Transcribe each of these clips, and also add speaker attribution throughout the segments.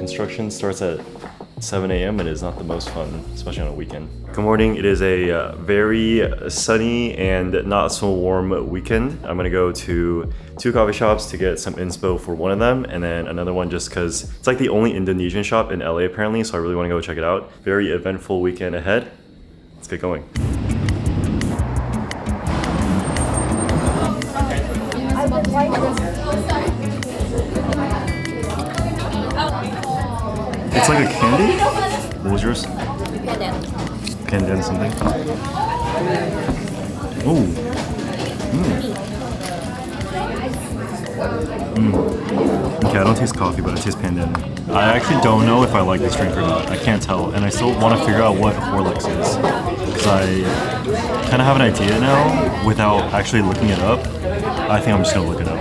Speaker 1: construction starts at 7 a.m. It is not the most fun, especially on a weekend. Good morning. It is a very sunny and not so warm weekend. I'm gonna go to 2 coffee shops to get some inspo for one of them, and then another one just because it's like the only Indonesian shop in LA apparently, so I really want to go check it out. Very eventful weekend ahead. Let's get going. It's like a candy? What was yours? Pandan something? Oh. Okay, I don't taste coffee, but I taste pandan. I actually don't know if I like this drink or not. I can't tell, and I still want to figure out what Horlicks is. Because I kind of have an idea now without actually looking it up. I think I'm just going to look it up.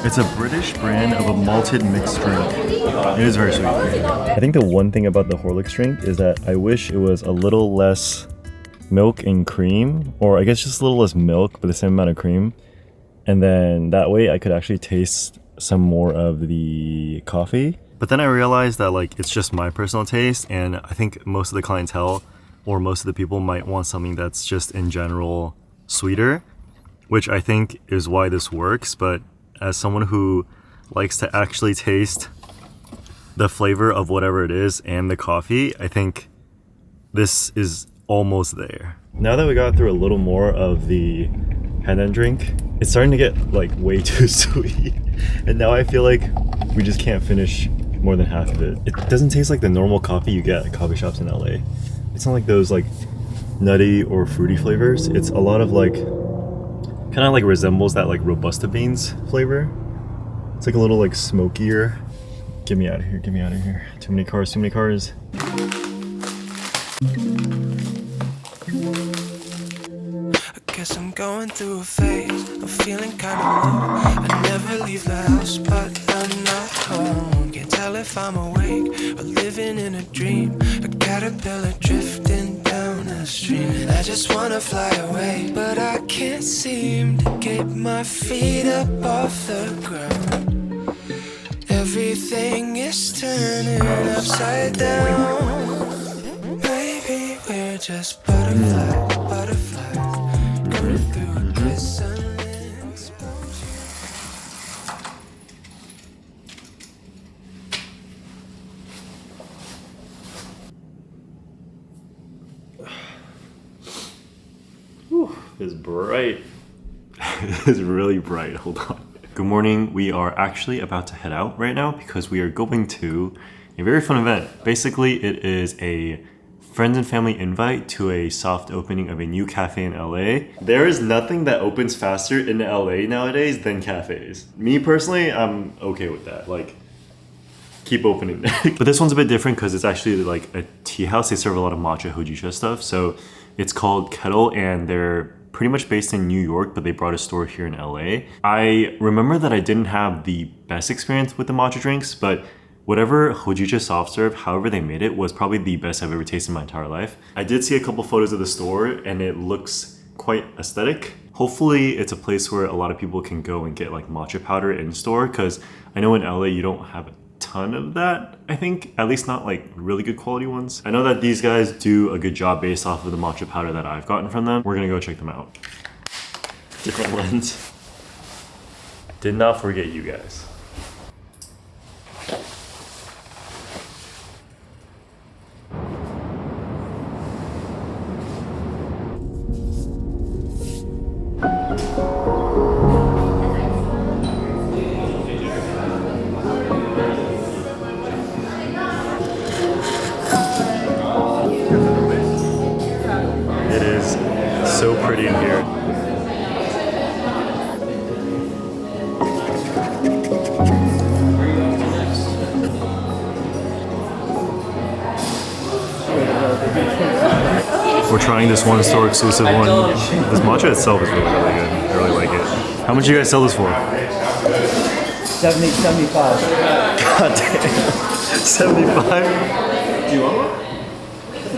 Speaker 1: It's a British brand of a malted mixed drink. It is very sweet. I think the one thing about the Horlicks drink is that I wish it was a little less milk and cream, or I guess just a little less milk but the same amount of cream. And then that way I could actually taste some more of the coffee. But then I realized that like it's just my personal taste, and I think most of the clientele or most of the people might want something that's just in general sweeter, which I think is why this works. But as someone who likes to actually taste the flavor of whatever it is and the coffee, I think this is almost there. Now that we got through a little more of the pandan drink, it's starting to get like way too sweet. And now I feel like we just can't finish more than half of it. It doesn't taste like the normal coffee you get at coffee shops in LA. It's not like those like nutty or fruity flavors. It's a lot of like, kind of like resembles that like Robusta beans flavor. It's like a little like smokier. Get me out of here, get me out of here. Too many cars, too many cars.
Speaker 2: I guess I'm going through a phase of feeling kind of low. I never leave the house, but I'm not home. Can't tell if I'm awake or living in a dream. A caterpillar drifting down the stream, and I just wanna fly away, but I can't seem to get my feet up off the ground. Everything is turning upside down. Maybe we're just butterflies, butterflies, going through chrysalis.
Speaker 1: It's bright. It's really bright. Hold on. Good morning. We are actually about to head out right now because we are going to a very fun event. Basically, it is a friends and family invite to a soft opening of a new cafe in LA. There is nothing that opens faster in LA nowadays than cafes. Me personally, I'm okay with that. Like, keep opening. But this one's a bit different because it's actually like a tea house. They serve a lot of matcha hojicha stuff. So it's called Kettl, and they're pretty much based in New York, but they brought a store here in LA. I remember that I didn't have the best experience with the matcha drinks, but whatever hojicha soft serve, however they made it, was probably the best I've ever tasted in my entire life. I did see a couple photos of the store and it looks quite aesthetic. Hopefully it's a place where a lot of people can go and get like matcha powder in store, because I know in LA you don't have a ton of that, I think, at least not like really good quality ones. I know that these guys do a good job based off of the matcha powder that I've gotten from them. We're gonna go check them out. Different lens. Did not forget you guys. So pretty in here. We're trying this one store exclusive one. This matcha itself is really, really good. I really like it. How much do you guys sell this for?
Speaker 3: 75.
Speaker 1: God damn. 75? Do you want one?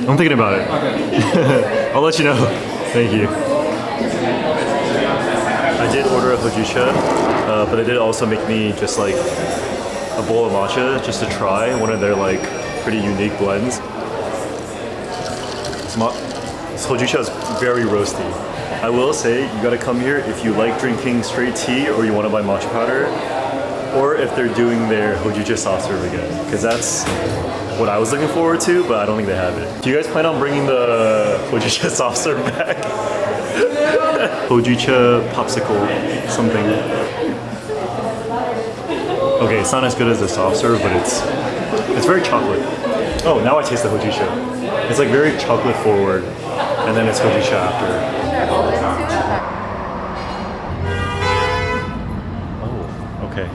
Speaker 1: I'm thinking about it. Okay. I'll let you know. Thank you. I did order a hojicha, but they did also make me just like a a bowl of matcha just to try one of their like pretty unique blends. This hojicha is very roasty. I will say you gotta come here if you like drinking straight tea or you want to buy matcha powder, or if they're doing their hojicha soft serve again, because that's what I was looking forward to, but I don't think they have it. Do you guys plan on bringing the hojicha soft serve back? Hojicha popsicle something. Okay, it's not as good as the soft serve, but it's very chocolate. Oh, now I taste the hojicha. It's like very chocolate forward, and then it's hojicha after. Oh, okay.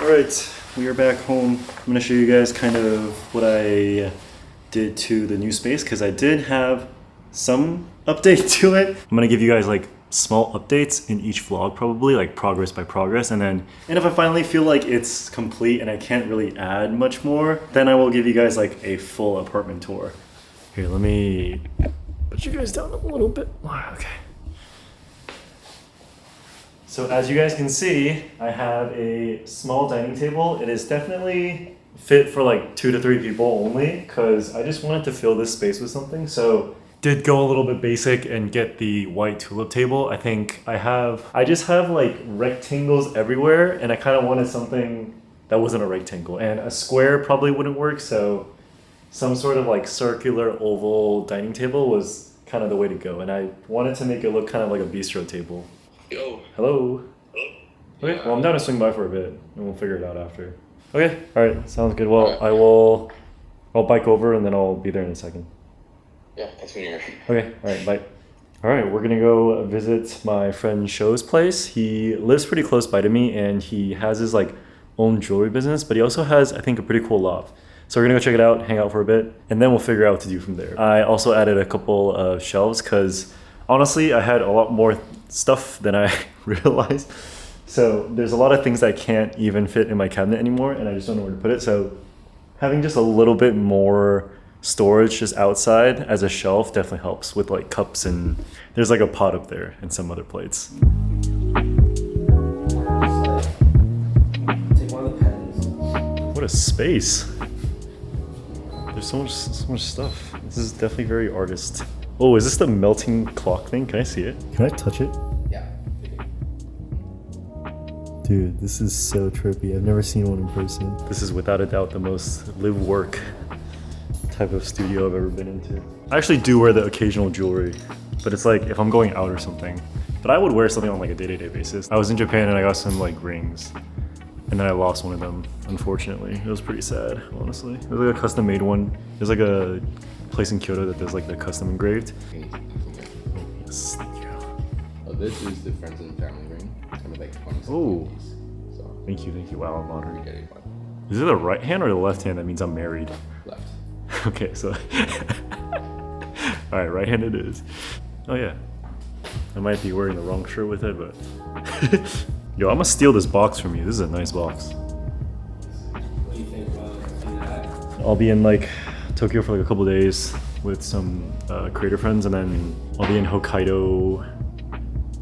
Speaker 1: Alright, we are back home. I'm gonna show you guys kind of what I did to the new space, because I did have some update to it. I'm gonna give you guys like small updates in each vlog, probably like progress by progress, and if I finally feel like it's complete and I can't really add much more, then I will give you guys like a full apartment tour. Here, let me put you guys down a little bit more. Okay. So as you guys can see, I have a small dining table. It is definitely fit for like 2 to 3 people only, because I just wanted to fill this space with something. So did go a little bit basic and get the white tulip table. I think I just have like rectangles everywhere, and I kind of wanted something that wasn't a rectangle, and a square probably wouldn't work. So some sort of like circular oval dining table was kind of the way to go. And I wanted to make it look kind of like a bistro table.
Speaker 3: Yo.
Speaker 1: Hello. Okay, well I'm down to swing by for a bit and we'll figure it out after. Okay, alright, sounds good. Well, I'll bike over and then I'll be there in a second.
Speaker 3: Yeah, that's when you're.
Speaker 1: Okay, alright, bye. Alright, we're gonna go visit my friend Show's place. He lives pretty close by to me, and he has his like own jewelry business, but he also has, I think, a pretty cool loft. So we're gonna go check it out, hang out for a bit, and then we'll figure out what to do from there. I also added a couple of shelves because honestly, I had a lot more stuff than I realized. So there's a lot of things that can't even fit in my cabinet anymore, and I just don't know where to put it. So having just a little bit more storage just outside as a shelf definitely helps with like cups, and there's like a pot up there and some other plates.
Speaker 4: Take one of the pens.
Speaker 1: What a space. There's so much stuff. This is definitely very artist. Oh, is this the melting clock thing? Can I see it? Can I touch it?
Speaker 4: Yeah.
Speaker 1: Dude, this is so trippy. I've never seen one in person. This is without a doubt the most live-work type of studio I've ever been into. I actually do wear the occasional jewelry, but it's like if I'm going out or something. But I would wear something on like a day-to-day basis. I was in Japan and I got some like rings, and then I lost one of them, unfortunately. It was pretty sad, honestly. It was like a custom-made one. There's like a place in Kyoto that does like the custom engraved. Yes, thank you.
Speaker 3: Oh, this is the friends and family ring. It's kind of like 20
Speaker 1: Oh.
Speaker 3: So
Speaker 1: Thank you. Wow, I'm honored.
Speaker 3: we're getting one.
Speaker 1: Is it the right hand or the left hand that means I'm married?
Speaker 3: Left.
Speaker 1: Okay, so alright, right hand it is. Oh yeah. I might be wearing the wrong shirt with it, but yo, I'm gonna steal this box from you. This is a nice box.
Speaker 4: What do you think about that?
Speaker 1: I'll be in like Tokyo for like a couple days with some creator friends, and then I'll be in Hokkaido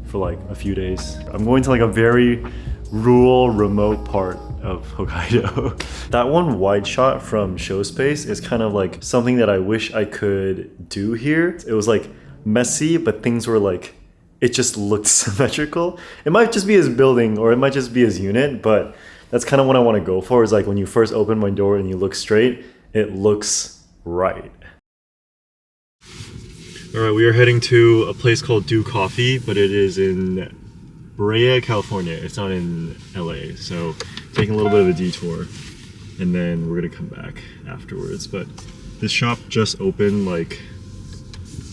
Speaker 1: for like a few days. I'm going to like a very rural, remote part of Hokkaido. That one wide shot from Show Space is kind of like something that I wish I could do here. It was like messy, but things were like, it just looked symmetrical. It might just be his building, or it might just be his unit, but that's kind of what I want to go for, is like when you first open my door and you look straight, it looks right. All right, we are heading to a place called Do Coffee, but it is in Brea, California. It's not in LA, so taking a little bit of a detour, and then we're gonna come back afterwards. But this shop just opened like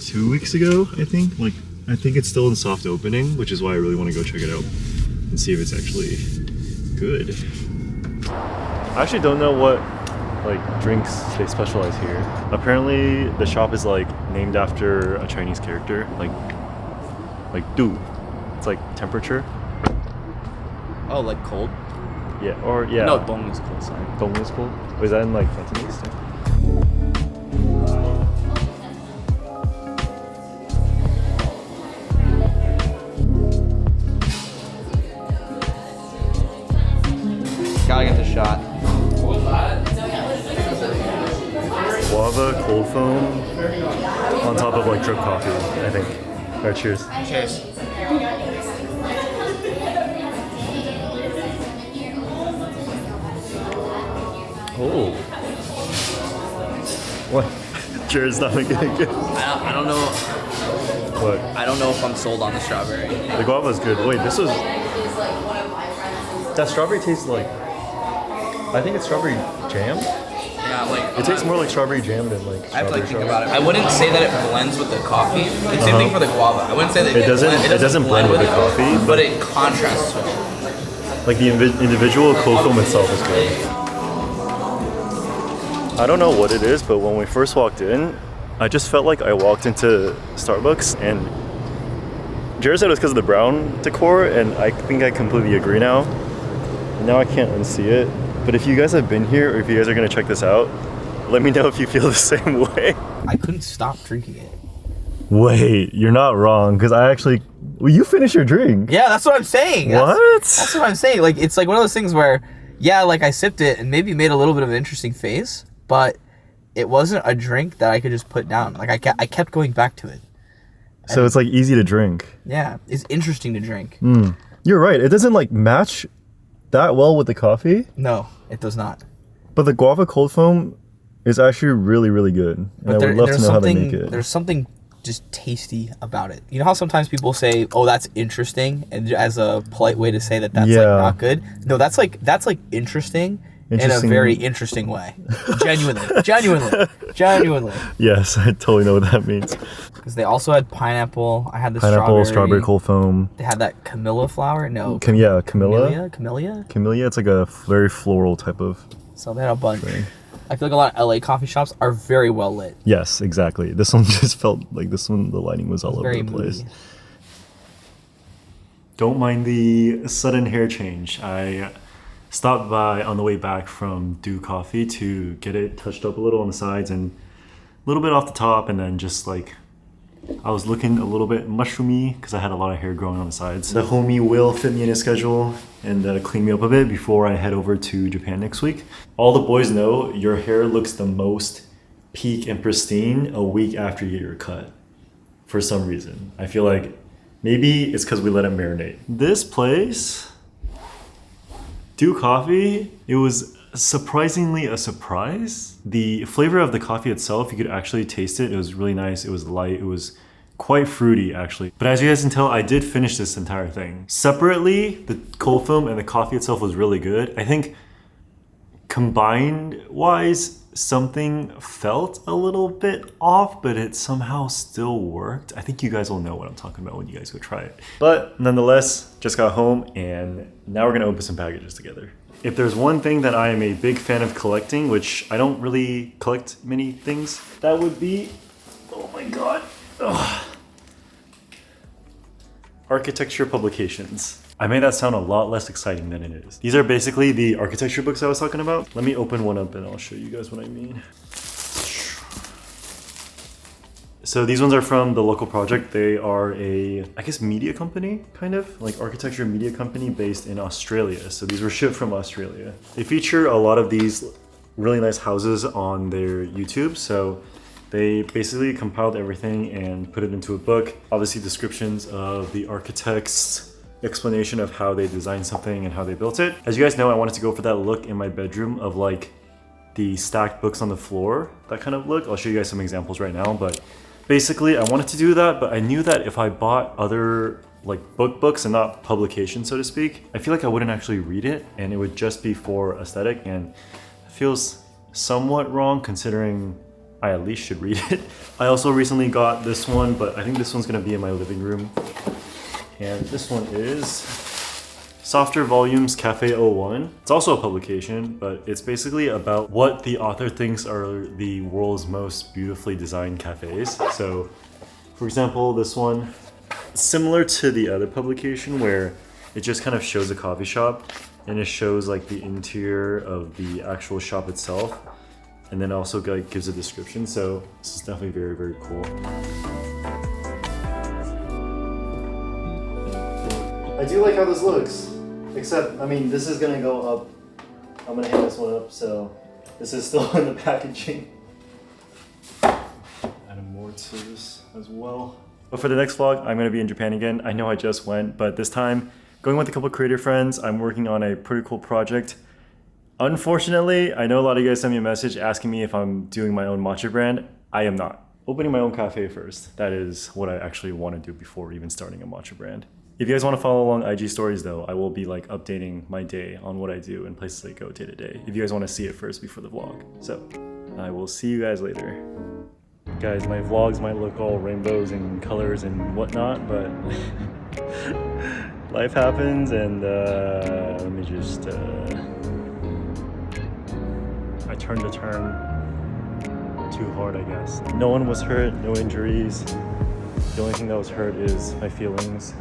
Speaker 1: 2 weeks ago, I think. Like, I think it's still in soft opening, which is why I really want to go check it out and see if it's actually good. I actually don't know what like drinks they specialize here. Apparently the shop is like named after a Chinese character, like Du. It's like temperature.
Speaker 4: Oh, like cold?
Speaker 1: Yeah, or yeah.
Speaker 4: No, Dong is cold, sorry.
Speaker 1: Dong is cold? Oh, is that in like Cantonese too? stroke coffee, I think. All right, cheers.
Speaker 5: Cheers.
Speaker 1: Oh. What? Cheers, not making it good.
Speaker 5: I don't know.
Speaker 1: What?
Speaker 5: I don't know if I'm sold on the strawberry.
Speaker 1: The guava's good. Wait, this was... That strawberry tastes like... I think it's strawberry jam?
Speaker 5: Yeah, like
Speaker 1: It tastes more like strawberry jam than like
Speaker 5: I have to
Speaker 1: strawberry
Speaker 5: like think about it. I wouldn't say that it blends with the coffee. The same thing for the guava. I wouldn't say that
Speaker 1: It doesn't blend with the coffee,
Speaker 5: but it contrasts with it.
Speaker 1: Like the individual cold foam itself is good. I don't know what it is, but when we first walked in, I just felt like I walked into Starbucks, and Jared said it was because of the brown decor, and I think I completely agree now. And now I can't unsee it. But if you guys have been here, or if you guys are gonna check this out, let me know if you feel the same way.
Speaker 5: I couldn't stop drinking it.
Speaker 1: Wait, you're not wrong, because I actually... Well, you finished your drink.
Speaker 5: Yeah, that's what I'm saying.
Speaker 1: What?
Speaker 5: That's what I'm saying. Like, it's like one of those things where, yeah, like I sipped it and maybe made a little bit of an interesting face, but it wasn't a drink that I could just put down. Like, I kept going back to it.
Speaker 1: So it's like easy to drink.
Speaker 5: Yeah, it's interesting to drink.
Speaker 1: You're right. It doesn't like match that well with the coffee,
Speaker 5: No, it does not.
Speaker 1: but the guava cold foam is actually really, really good. And I would love to know how they make it.
Speaker 5: There's something just tasty about it. You know how sometimes people say, "Oh, that's interesting," and as a polite way to say that that's
Speaker 1: Yeah.
Speaker 5: like not good. No, that's like interesting in a
Speaker 1: Interesting.
Speaker 5: very interesting way. Genuinely.
Speaker 1: Yes, I totally know what that means.
Speaker 5: Because they also had pineapple. I had the
Speaker 1: Pineapple, strawberry cold foam.
Speaker 5: They had that Camilla flower. No,
Speaker 1: Camellia.
Speaker 5: Camellia.
Speaker 1: Camellia, it's like a very floral type of...
Speaker 5: So they had a bunch. I feel like a lot of LA coffee shops are very well lit.
Speaker 1: Yes, exactly. This one just felt like the lighting was all over
Speaker 5: Very
Speaker 1: the place.
Speaker 5: moody.
Speaker 1: Don't mind the sudden hair change. I stopped by on the way back from Do Coffee to get it touched up a little on the sides and a little bit off the top, and then just like I was looking a little bit mushroomy because I had a lot of hair growing on the sides. The homie will fit me in his schedule and clean me up a bit before I head over to Japan next week. All the boys know your hair looks the most peak and pristine a week after you get your cut. For some reason. I feel like maybe it's because we let it marinate. This place, Do Coffee, it was surprisingly a surprise. The flavor of the coffee itself, you could actually taste it. It was really nice. It was light. It was quite fruity actually. But as you guys can tell, I did finish this entire thing. Separately, the cold foam and the coffee itself was really good. I think combined wise, something felt a little bit off, but it somehow still worked. I think you guys will know what I'm talking about when you guys go try it. But nonetheless, just got home and now we're gonna open some packages together. If there's one thing that I am a big fan of collecting, which I don't really collect many things, that would be, oh my God, architecture publications. I made that sound a lot less exciting than it is. These are basically the architecture books I was talking about. Let me open one up and I'll show you guys what I mean. So these ones are from the local project. They are a, I guess, media company, kind of like architecture media company based in Australia. So these were shipped from Australia. They feature a lot of these really nice houses on their YouTube. So they basically compiled everything and put it into a book. Obviously descriptions of the architects, explanation of how they designed something and how they built it. As you guys know, I wanted to go for that look in my bedroom of like the stacked books on the floor, that kind of look. I'll show you guys some examples right now, but basically I wanted to do that, but I knew that if I bought other like books and not publications, so to speak, I feel like I wouldn't actually read it and it would just be for aesthetic, and it feels somewhat wrong considering I at least should read it. I also recently got this one, but I think this one's gonna be in my living room. And this one is Softer Volumes Cafe 01. It's also a publication, but it's basically about what the author thinks are the world's most beautifully designed cafes. So, for example, this one, similar to the other publication where it just kind of shows a coffee shop and it shows like the interior of the actual shop itself, and then also like gives a description. So this is definitely very, very cool. I do like how this looks, except, I mean, this is gonna go up. I'm gonna hang this one up, so this is still in the packaging. Add more references as well. But for the next vlog, I'm gonna be in Japan again. I know I just went, but this time, going with a couple creative friends, I'm working on a pretty cool project. Unfortunately, I know a lot of you guys sent me a message asking me if I'm doing my own matcha brand. I am not. Opening my own cafe first. That is what I actually want to do before even starting a matcha brand. If you guys want to follow along IG stories though, I will be like updating my day on what I do and places I go day to day. If you guys want to see it first before the vlog. So, I will see you guys later. Guys, my vlogs might look all rainbows and colors and whatnot, but life happens and let me just, I turned the turn too hard, I guess. No one was hurt, no injuries. The only thing that was hurt is my feelings.